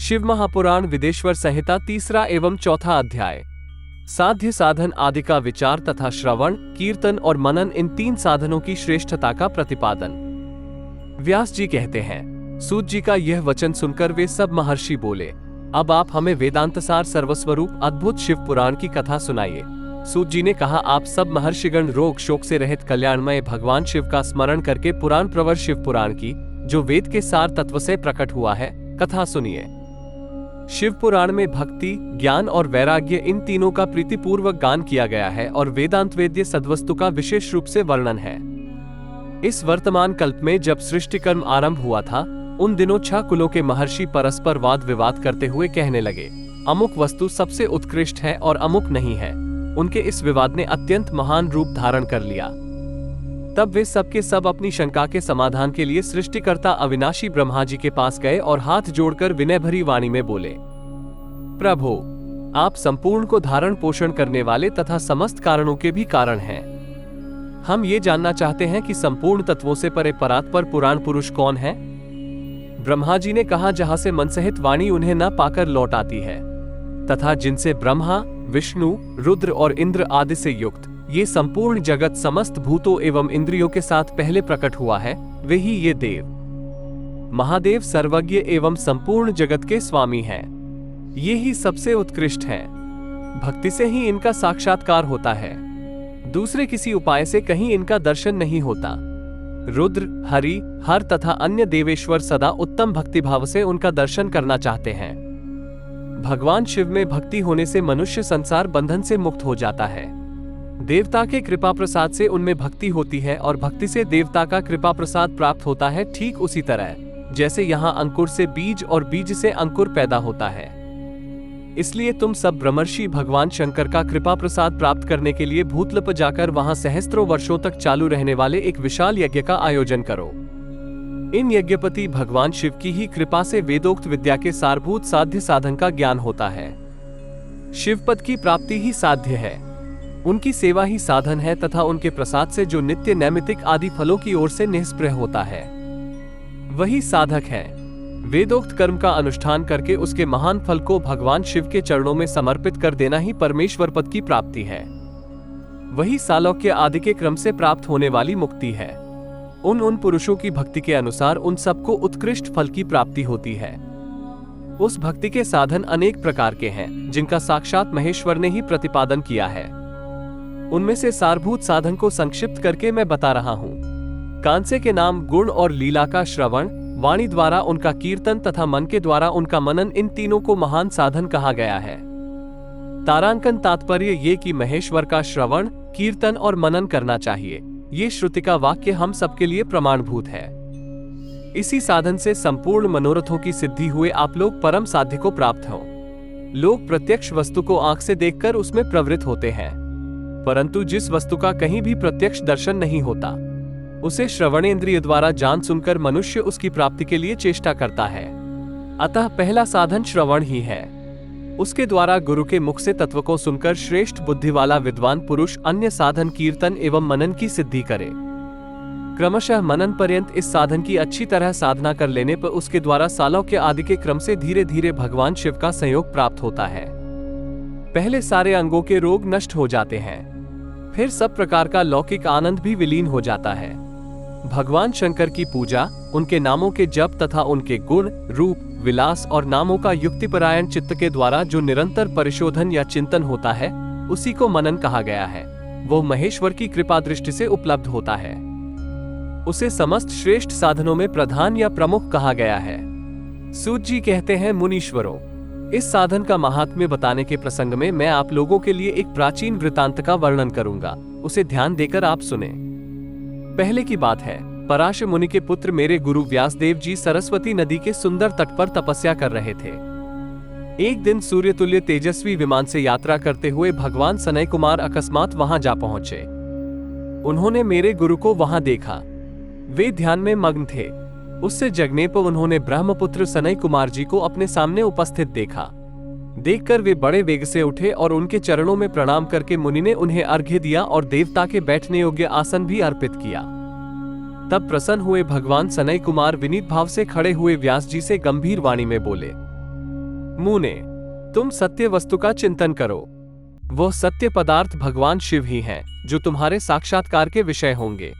शिव महापुराण विदेश्वर संहिता 3 एवं 4 अध्याय। साध्य साधन आदि का विचार तथा श्रवण, कीर्तन और मनन, इन 3 साधनों की श्रेष्ठता का प्रतिपादन। व्यास जी कहते हैं, सूत जी का यह वचन सुनकर वे सब महर्षि बोले, अब आप हमें वेदांतसार सर्वस्वरूप अद्भुत शिव पुराण की कथा सुनाइए। सूत जी ने कहा, आप सब महर्षिगण रोग शोक से रहित कल्याणमय भगवान शिव का स्मरण करके पुराण प्रवर शिव पुराण की, जो वेद के सार तत्व से प्रकट हुआ है, कथा सुनिए। शिव पुराण में भक्ति, ज्ञान और वैराग्य, इन तीनों का प्रीतिपूर्वक गान किया गया है और वेदांत वेद्य सद्वस्तु का विशेष रूप से वर्णन है। इस वर्तमान कल्प में जब सृष्टि कर्म आरंभ हुआ था, उन दिनों 6 कुलों के महर्षि परस्पर वाद विवाद करते हुए कहने लगे, अमुक वस्तु सबसे उत्कृष्ट है और अमुक नहीं है। उनके इस विवाद ने अत्यंत महान रूप धारण कर लिया। तब वे सब के सब अपनी शंका के समाधान के लिए सृष्टिकर्ता अविनाशी ब्रह्मा जी के पास गए और हाथ जोड़कर विनय भरी वाणी में बोले, प्रभु, आप संपूर्ण को धारण पोषण करने वाले तथा समस्त कारणों के भी कारण हैं। हम ये जानना चाहते हैं कि संपूर्ण तत्वों से परे परात्पर पुराण पुरुष कौन है? ब्रह्मा जी ने कहा, जहां से मन सहित वाणी उन्हें न पाकर लौट आती है, तथा जिनसे ब्रह्मा, विष्णु, रुद्र और इंद्र आदि से युक्त ये संपूर्ण जगत समस्त भूतों एवं इंद्रियों के साथ पहले प्रकट हुआ है, वे ही ये देव। महादेव सर्वज्ञ एवं संपूर्ण जगत के स्वामी हैं। ये ही सबसे उत्कृष्ट हैं। भक्ति से ही इनका साक्षात्कार होता है, दूसरे किसी उपाय से कहीं इनका दर्शन नहीं होता। रुद्र, हरि, हर तथा अन्य देवेश्वर सदा उत्तम भक्तिभाव से उनका दर्शन करना चाहते हैं। भगवान शिव में भक्ति होने से मनुष्य संसार बंधन से मुक्त हो जाता है। देवता के कृपा प्रसाद से उनमें भक्ति होती है और भक्ति से देवता का कृपा प्रसाद प्राप्त होता है। ठीक उसी तरह जैसे यहाँ अंकुर से बीज और बीज से अंकुर पैदा होता है। इसलिए तुम सब ब्रह्मर्षि भगवान शंकर का कृपा प्रसाद प्राप्त करने के लिए भूतलप जाकर वहां सहस्त्रों वर्षों तक चालू रहने वाले एक विशाल यज्ञ का आयोजन करो। इन यज्ञपति भगवान शिव की ही कृपा से वेदोक्त विद्या के सारभूत साध्य साधन का ज्ञान होता है। शिवपद की प्राप्ति ही साध्य है, उनकी सेवा ही साधन है तथा उनके प्रसाद से जो नित्य नैमित्तिक आदि फलों की ओर से निष्प्रह होता है, वही साधक है। वेदोक्त कर्म का अनुष्ठान करके उसके महान फल को भगवान शिव के चरणों में समर्पित कर देना ही परमेश्वर पद की प्राप्ति है। वही सालोक्य आदि के क्रम से प्राप्त होने वाली मुक्ति है। उन पुरुषों की भक्ति के अनुसार उन सबको उत्कृष्ट फल की प्राप्ति होती है। उस भक्ति के साधन अनेक प्रकार के हैं, जिनका साक्षात महेश्वर ने ही प्रतिपादन किया है। उनमें से सारभूत साधन को संक्षिप्त करके मैं बता रहा हूं। कांसे के नाम गुण और लीला का श्रवण, वाणी द्वारा उनका कीर्तन तथा मन के द्वारा उनका मनन, इन तीनों को महान साधन कहा गया है। तारांकन तात्पर्य ये कि महेश्वर का श्रवण, कीर्तन और मनन करना चाहिए। ये श्रुति का वाक्य हम सबके लिए प्रमाणभूत है। इसी साधन से संपूर्ण मनोरथों की सिद्धि हुए आप लोग परम साध्य को प्राप्त हो। लोग प्रत्यक्ष वस्तु को आंख से देखकर उसमें प्रवृत्त होते हैं, परंतु जिस वस्तु का कहीं भी प्रत्यक्ष दर्शन नहीं होता, उसे श्रवणेंद्रिय द्वारा जान सुनकर मनुष्य उसकी प्राप्ति के लिए चेष्टा करता है। अतः पहला साधन श्रवण ही है। उसके द्वारा गुरु के मुख से तत्व को सुनकर श्रेष्ठ बुद्धि वाला विद्वान पुरुष अन्य साधन कीर्तन एवं मनन की सिद्धि करे। क्रमशः मनन पर्यंत इस साधन की अच्छी तरह साधना कर लेने पर उसके द्वारा सालोक्य आदि के क्रम से धीरे धीरे भगवान शिव का संयोग प्राप्त होता है। पहले सारे अंगों के रोग नष्ट हो जाते हैं, फिर सब प्रकार का लौकिक आनंद भी विलीन हो जाता है। भगवान शंकर की पूजा, उनके नामों के जप तथा उनके गुण, रूप, विलास और नामों का युक्तिपरायण चित्त के द्वारा जो निरंतर परिशोधन या चिंतन होता है, उसी को मनन कहा गया है। वो महेश्वर की कृपा दृष्टि से उपलब्ध होता है। उसे समस्त श्रेष्ठ साधनों में प्रधान या प्रमुख कहा गया है। सूत जी कहते हैं, मुनीश्वरों, इस साधन का महात्म्य बताने के प्रसंग में मैं आप लोगों के लिए एक प्राचीन वृतांत का वर्णन करूंगा, उसे ध्यान देकर आप सुने। पहले की बात है, पराशर मुनि के पुत्र मेरे गुरु व्यासदेव जी सरस्वती नदी के सुंदर तट पर तपस्या कर रहे थे। एक दिन सूर्यतुल्य तेजस्वी विमान से यात्रा करते हुए भगवान सनय कुमार अकस्मात वहां जा पहुंचे। उन्होंने मेरे गुरु को वहां देखा। वे ध्यान में मग्न थे। उससे जगने पर उन्होंने ब्रह्मपुत्र सनय कुमार जी को अपने सामने उपस्थित देखा। देखकर वे बड़े वेग से उठे और उनके चरणों में प्रणाम करके मुनि ने उन्हें अर्घ्य दिया और देवता के बैठने योग्य आसन भी अर्पित किया। तब प्रसन्न हुए भगवान सनय कुमार विनीत भाव से खड़े हुए व्यास जी से गंभीर वाणी में बोले, मुने, तुम सत्य वस्तु का चिंतन करो। वह सत्य पदार्थ भगवान शिव ही हैं, जो तुम्हारे साक्षात्कार के विषय होंगे।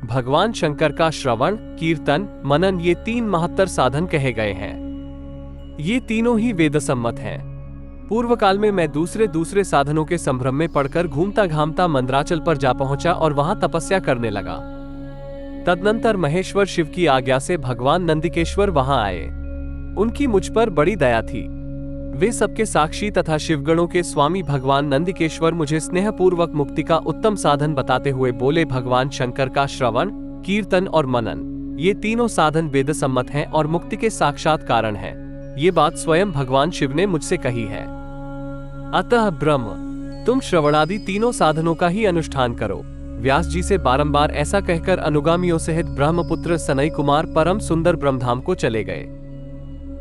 भगवान शंकर का श्रवण, कीर्तन, मनन ये 3 महत्तर साधन कहे गए हैं। ये तीनों ही वेद सम्मत हैं। पूर्व काल में मैं दूसरे साधनों के संभ्रम में पड़कर घूमता घामता मंदराचल पर जा पहुंचा और वहां तपस्या करने लगा। तदनंतर महेश्वर शिव की आज्ञा से भगवान नंदिकेश्वर वहां आए। उनकी मुझ पर बड़ी दया थी। वे सबके साक्षी तथा शिवगणों के स्वामी भगवान नंदिकेश्वर मुझे स्नेहपूर्वक मुक्ति का उत्तम साधन बताते हुए बोले, भगवान शंकर का श्रवण, कीर्तन और मनन ये तीनों साधन वेद सम्मत हैं और मुक्ति के साक्षात कारण हैं। ये बात स्वयं भगवान शिव ने मुझसे कही है। अतः ब्रह्म, तुम श्रवणादि तीनों साधनों का ही अनुष्ठान करो। व्यास जी से बारंबार ऐसा कहकर अनुगामियों सहित ब्रह्मपुत्र सनई कुमार परम सुंदर ब्रह्मधाम को चले गए।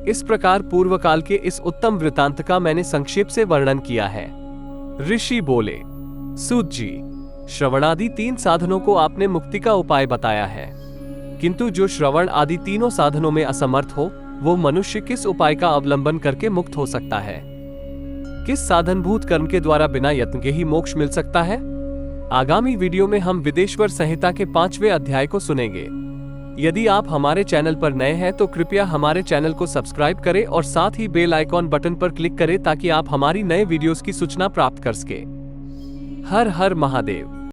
इस प्रकार पूर्व काल के इस उत्तम वृतांत का मैंने संक्षेप से वर्णन किया है। ऋषि बोले, सूत जी, श्रवणादि 3 साधनों को आपने मुक्ति का उपाय बताया है, किंतु जो श्रवण आदि तीनों साधनों में असमर्थ हो, वो मनुष्य किस उपाय का अवलंबन करके मुक्त हो सकता है? किस साधनभूत कर्म के द्वारा बिना यत्न के ही मोक्ष मिल सकता है? आगामी वीडियो में हम विदेश्वर संहिता के 5वें अध्याय को सुनेंगे। यदि आप हमारे चैनल पर नए हैं तो कृपया हमारे चैनल को सब्सक्राइब करें और साथ ही बेल आइकॉन बटन पर क्लिक करें ताकि आप हमारी नए वीडियोस की सूचना प्राप्त कर सकें। हर हर महादेव।